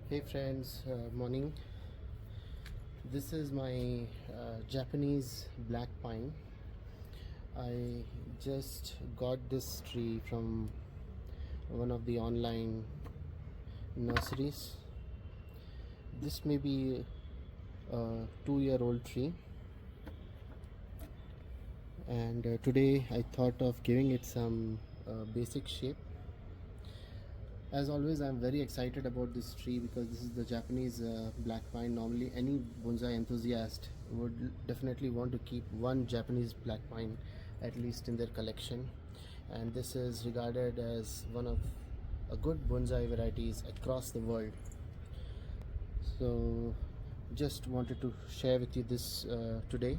Hey friends, morning. This is my Japanese black pine. I just got this tree from one of the online nurseries. This may be a 2-year-old tree, and today I thought of giving it some basic shape. As always, I'm very excited about this tree because this is the Japanese black pine. Normally any bonsai enthusiast would definitely want to keep one Japanese black pine at least in their collection, and this is regarded as one of a good bonsai varieties across the world. So just wanted to share with you this today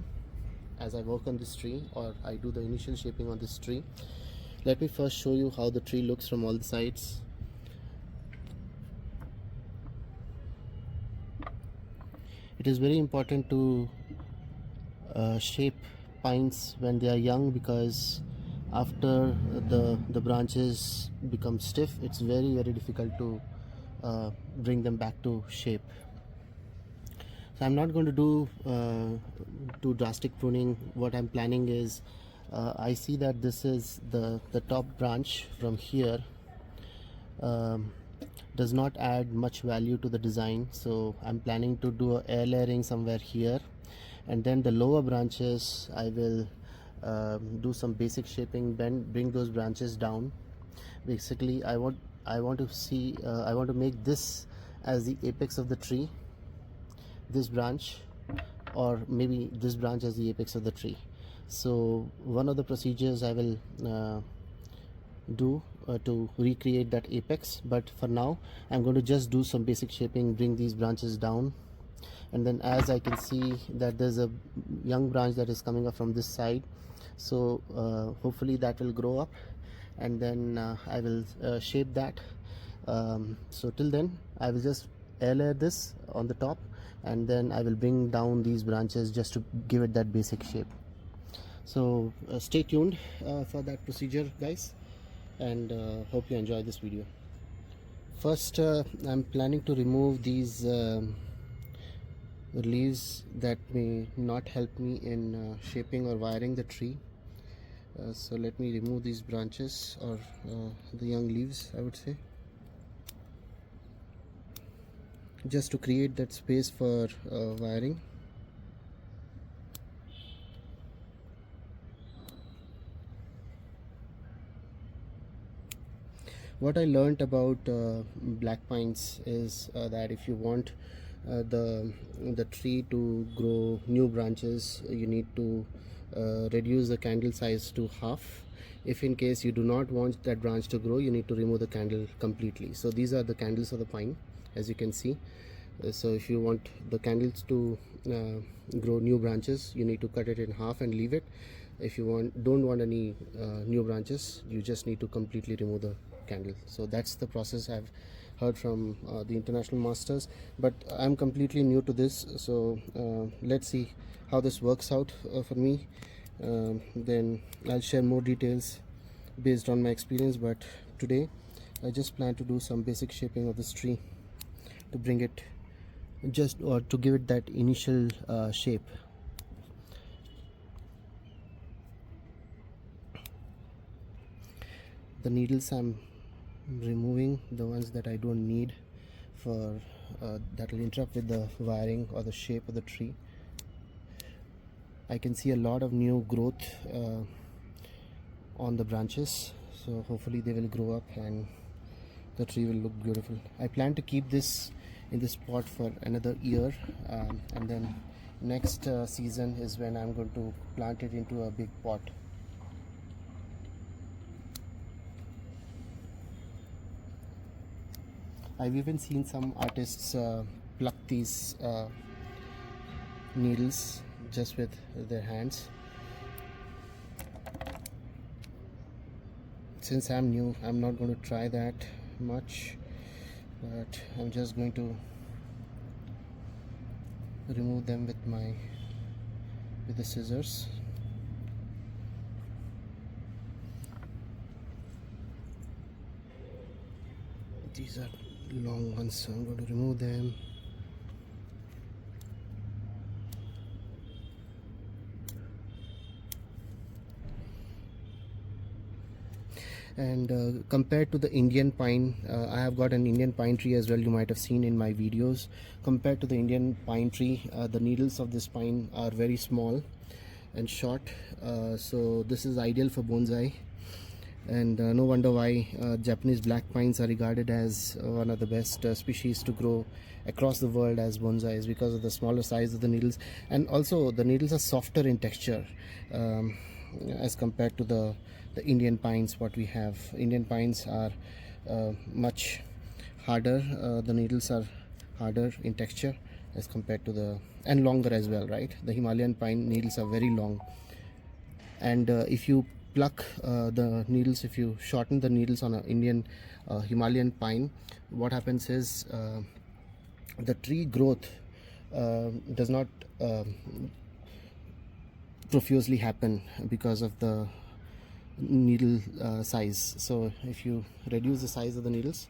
as I work on this tree, or I do the initial shaping on this tree. Let me first show you how the tree looks from all the sides. It is very important to shape pines when they are young, because after the branches become stiff, it's very difficult to bring them back to shape. So I'm not going to do too drastic pruning. What I'm planning is I see that this is the top branch from here does not add much value to the design, so I'm planning to do a air layering somewhere here, and then the lower branches I will do some basic shaping, bring those branches down. Basically I want to make this as the apex of the tree, this branch, or maybe this branch as the apex of the tree. So one of the procedures I will do to recreate that apex, but for now I'm going to just do some basic shaping, bring these branches down, and then as I can see that there's a young branch that is coming up from this side, so hopefully that will grow up, and then I will shape that. So till then I will just air layer this on the top, and then I will bring down these branches just to give it that basic shape. So stay tuned for that procedure, guys, and hope you enjoy this video. First I'm planning to remove these leaves that may not help me in shaping or wiring the tree. So let me remove these branches, or the young leaves I would say, just to create that space for wiring. What I learned about black pines is that if you want the tree to grow new branches, you need to reduce the candle size to half. If in case you do not want that branch to grow, you need to remove the candle completely. So these are the candles of the pine, as you can see. So if you want the candles to grow new branches, you need to cut it in half and leave it. If you don't want any new branches, you just need to completely remove the candle. So that's the process I've heard from the international masters, but I'm completely new to this, so let's see how this works out for me. Then I'll share more details based on my experience, but today I just plan to do some basic shaping of this tree to bring it or to give it that initial shape. The needles I'm removing, the ones that I don't need for that will interrupt with the wiring or the shape of the tree. I can see a lot of new growth on the branches, so hopefully they will grow up and the tree will look beautiful. I plan to keep this in this pot for another year, and then next season is when I'm going to plant it into a big pot. I've even seen some artists pluck these needles just with their hands. Since I'm new, I'm not going to try that much, but I'm just going to remove them with the scissors. These are long ones, so I'm going to remove them. And compared to the Indian pine, I have got an Indian pine tree as well, you might have seen in my videos. Compared to the Indian pine tree, the needles of this pine are very small and short, so this is ideal for bonsai. And no wonder why Japanese black pines are regarded as one of the best species to grow across the world as bonsais, because of the smaller size of the needles, and also the needles are softer in texture um, as compared to the Indian pines. What we have, Indian pines are much harder, the needles are harder in texture as compared to the, and longer as well, right? The Himalayan pine needles are very long, and if you pluck the needles, if you shorten the needles on an Indian Himalayan pine, what happens is the tree growth does not profusely happen because of the needle size. So if you reduce the size of the needles,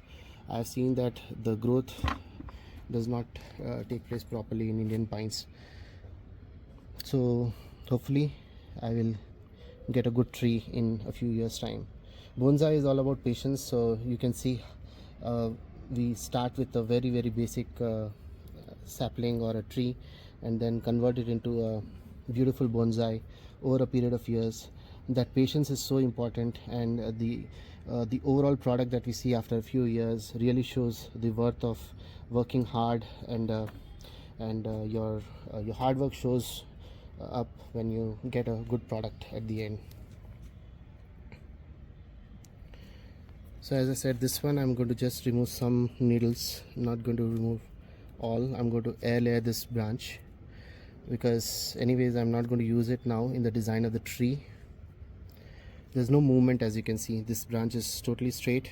I have seen that the growth does not take place properly in Indian pines. So hopefully I will get a good tree in a few years time. Bonsai is all about patience, so you can see we start with a very basic sapling or a tree, and then convert it into a beautiful bonsai over a period of years. That patience is so important, and the overall product that we see after a few years really shows the worth of working hard, and your hard work shows up when you get a good product at the end. So as I said, this one I'm going to just remove some needles, not going to remove all. I'm going to air layer this branch, because anyways I'm not going to use it now in the design of the tree. There's no movement, as you can see. This branch is totally straight,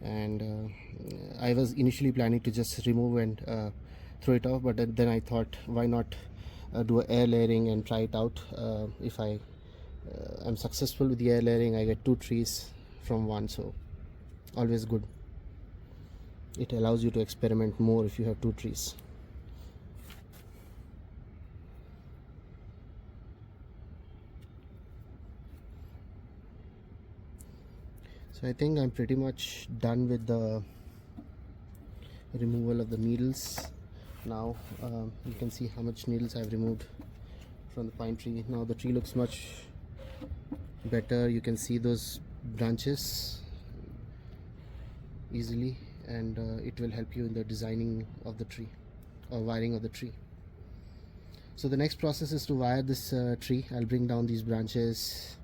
and I was initially planning to just remove and throw it off, but then I thought, why not do a air layering and try it out. If I am successful with the air layering, I get 2 trees from one, so always good. It allows you to experiment more if you have 2 trees. So I think I'm pretty much done with the removal of the needles. Now you can see how much needles I've removed from the pine tree. Now the tree looks much better. You can see those branches easily, and it will help you in the designing of the tree or wiring of the tree. So the next process is to wire this tree. I'll bring down these branches,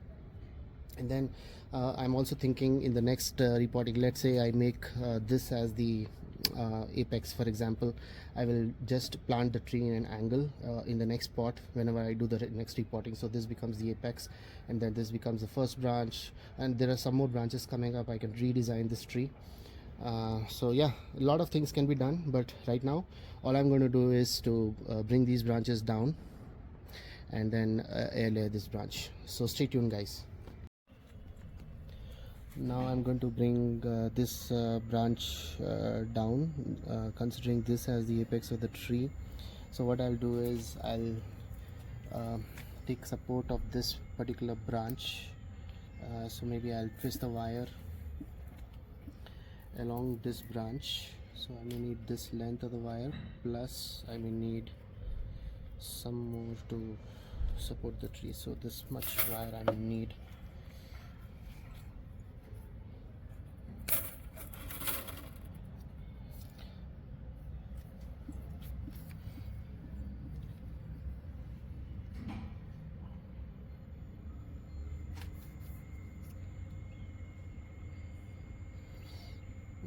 and then I'm also thinking in the next repotting, let's say I make this as the apex, for example, I will just plant the tree in an angle in the next pot whenever I do the next repotting. So this becomes the apex, and then this becomes the first branch, and there are some more branches coming up. I can redesign this tree. So yeah, a lot of things can be done, but right now all I'm going to do is to bring these branches down and then air layer this branch. So stay tuned, guys. Now I'm going to bring this branch down, considering this as the apex of the tree. So what I'll do is I'll take support of this particular branch. So maybe I'll twist the wire along this branch. So I may need this length of the wire, plus I may need some more to support the tree. So this much wire I may need.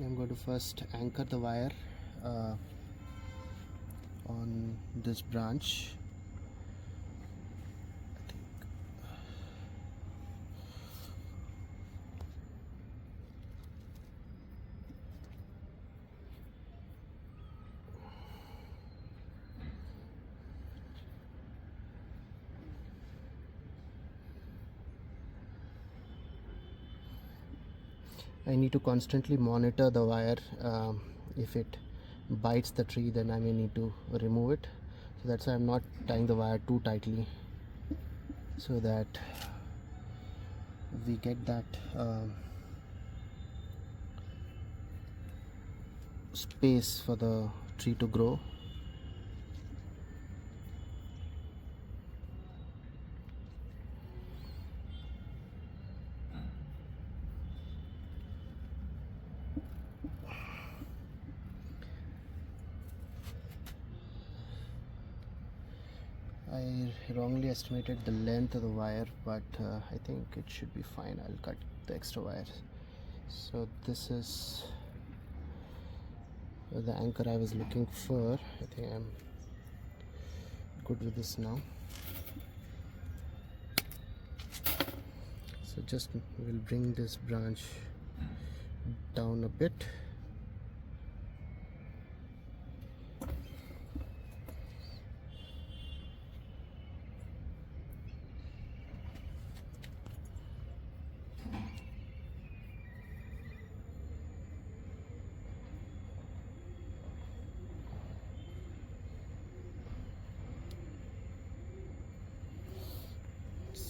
I'm going to first anchor the wire on this branch. I need to constantly monitor the wire if it bites the tree, then I may need to remove it. So that's why I'm not tying the wire too tightly, so that we get that space for the tree to grow. I wrongly estimated the length of the wire, but I think it should be fine. I'll cut the extra wire. So this is the anchor I was looking for. I think I'm good with this now. So just we'll bring this branch down a bit.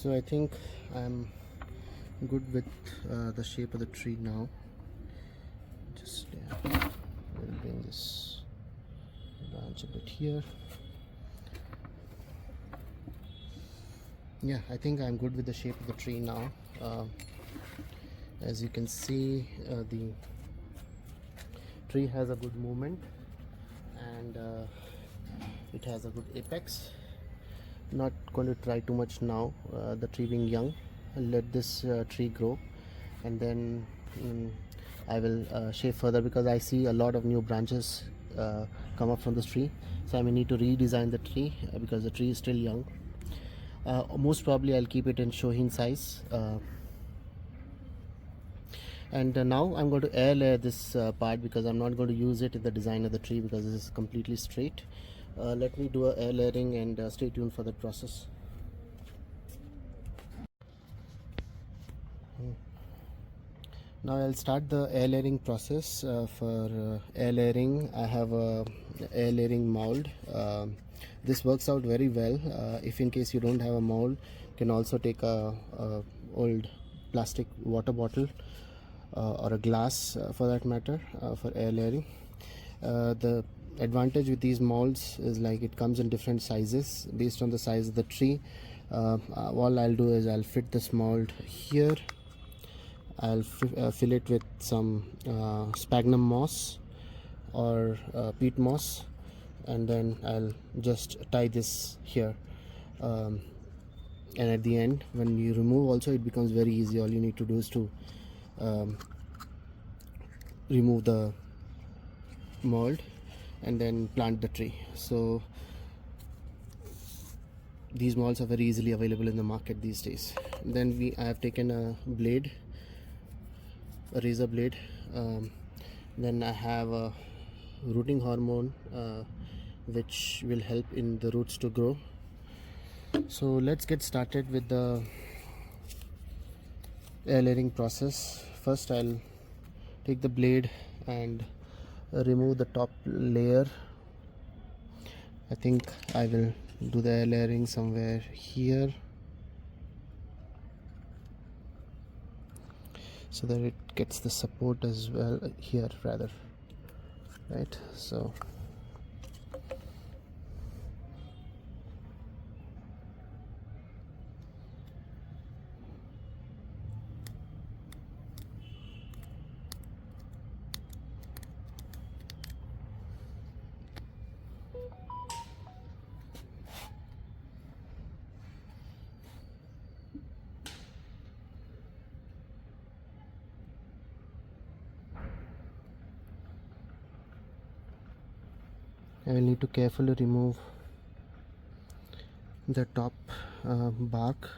So I think I'm good with the shape of the tree now. Just we'll bring this branch a bit here. Yeah, I think I'm good with the shape of the tree now. As you can see, the tree has a good movement, and it has a good apex. Not going to try too much now, the tree being young. I'll let this tree grow, and then I will shape further, because I see a lot of new branches come up from this tree. So I may need to redesign the tree because the tree is still young. Most probably I'll keep it in Shohin size. And now I'm going to air layer this part, because I'm not going to use it in the design of the tree, because this is completely straight. Let me do a air layering, and stay tuned for that process. Now I'll start the air layering process. For air layering, I have a air layering mold. This works out very well. If in case you don't have a mold, you can also take a old plastic water bottle or a glass, for that matter, for air layering. The advantage with these molds is, like, it comes in different sizes based on the size of the tree. All I'll do is I'll fit this mold here. I'll fill it with some sphagnum moss or peat moss, and then I'll just tie this here. And at the end, when you remove also, it becomes very easy. All you need to do is to remove the mold and then plant the tree. So these molds are very easily available in the market these days. Then I have taken a blade, a razor blade. Then I have a rooting hormone, which will help in the roots to grow. So let's get started with the air layering process. First, I'll take the blade and remove the top layer. I think I will do the air layering somewhere here, so that it gets the support as well here, rather, right? So I will need to carefully remove the top bark.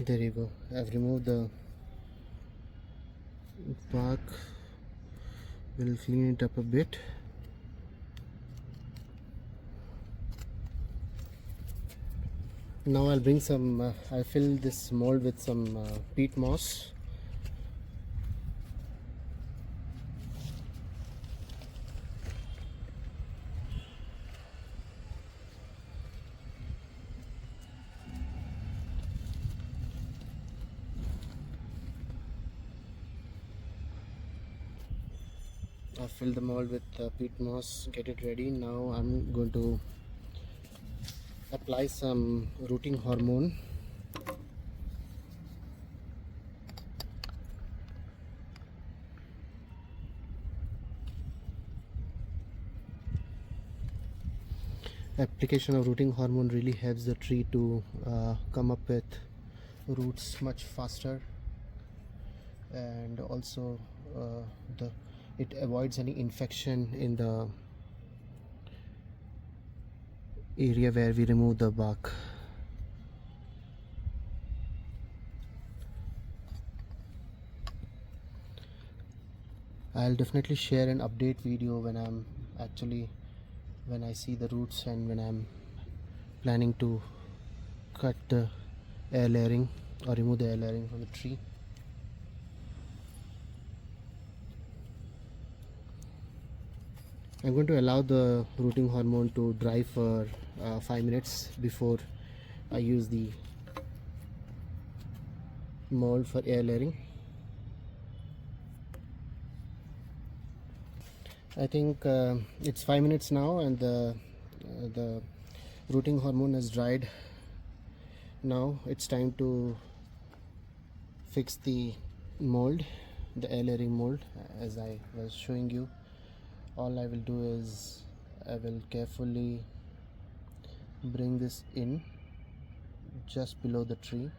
There you go. I've removed the bark. We'll clean it up a bit. Now I'll bring some I'll fill this mold with some peat moss. I'll fill the mold with peat moss, get it ready. Now I'm going to apply some rooting hormone. Application of rooting hormone really helps the tree to come up with roots much faster, and also it avoids any infection in the area where we remove the bark. I'll definitely share an update video when I see the roots and when I'm planning to cut the air layering or remove the air layering from the tree. I'm going to allow the rooting hormone to dry for 5 minutes before I use the mold for air layering. I think it's 5 minutes now, and the rooting hormone has dried. Now it's time to fix the mold, the air layering mold. As I was showing you, all I will do is I will carefully bring this in just below the tree.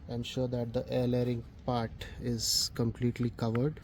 Ensure that the air layering part is completely covered.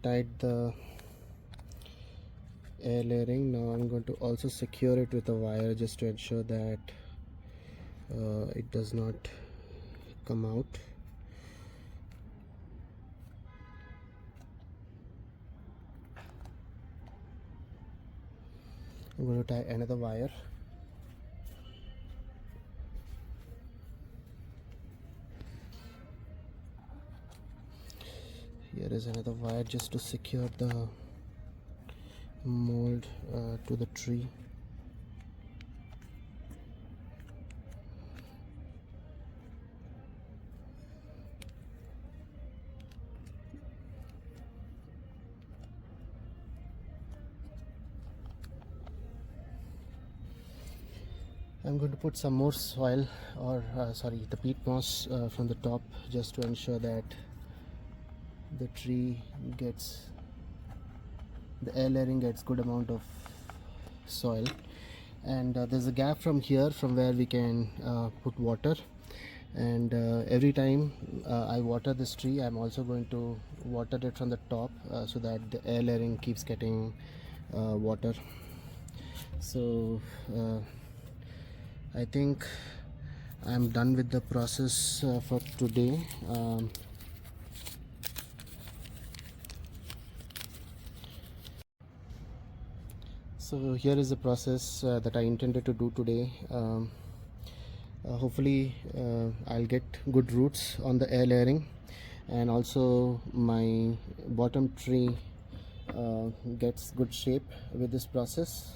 Tied the air layering. Now I'm going to also secure it with a wire just to ensure that it does not come out. I'm going to tie another wire. Here is another wire just to secure the mold to the tree. I'm going to put some more soil, or the peat moss from the top, just to ensure that the tree gets, the air layering gets good amount of soil. And there's a gap from here from where we can put water, and every time I water this tree, I'm also going to water it from the top so that the air layering keeps getting water. So I think I'm done with the process for today. So here is the process that I intended to do today. Hopefully I'll get good roots on the air layering, and also my bottom tree gets good shape with this process.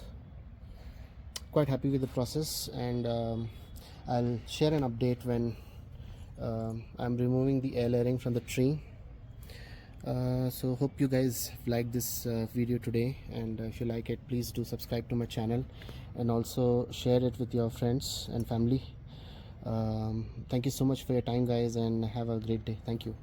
Quite happy with the process, and I'll share an update when I'm removing the air layering from the tree. So hope you guys like this video today, and if you like it, please do subscribe to my channel and also share it with your friends and family. Thank you so much for your time, guys, and have a great day. Thank you.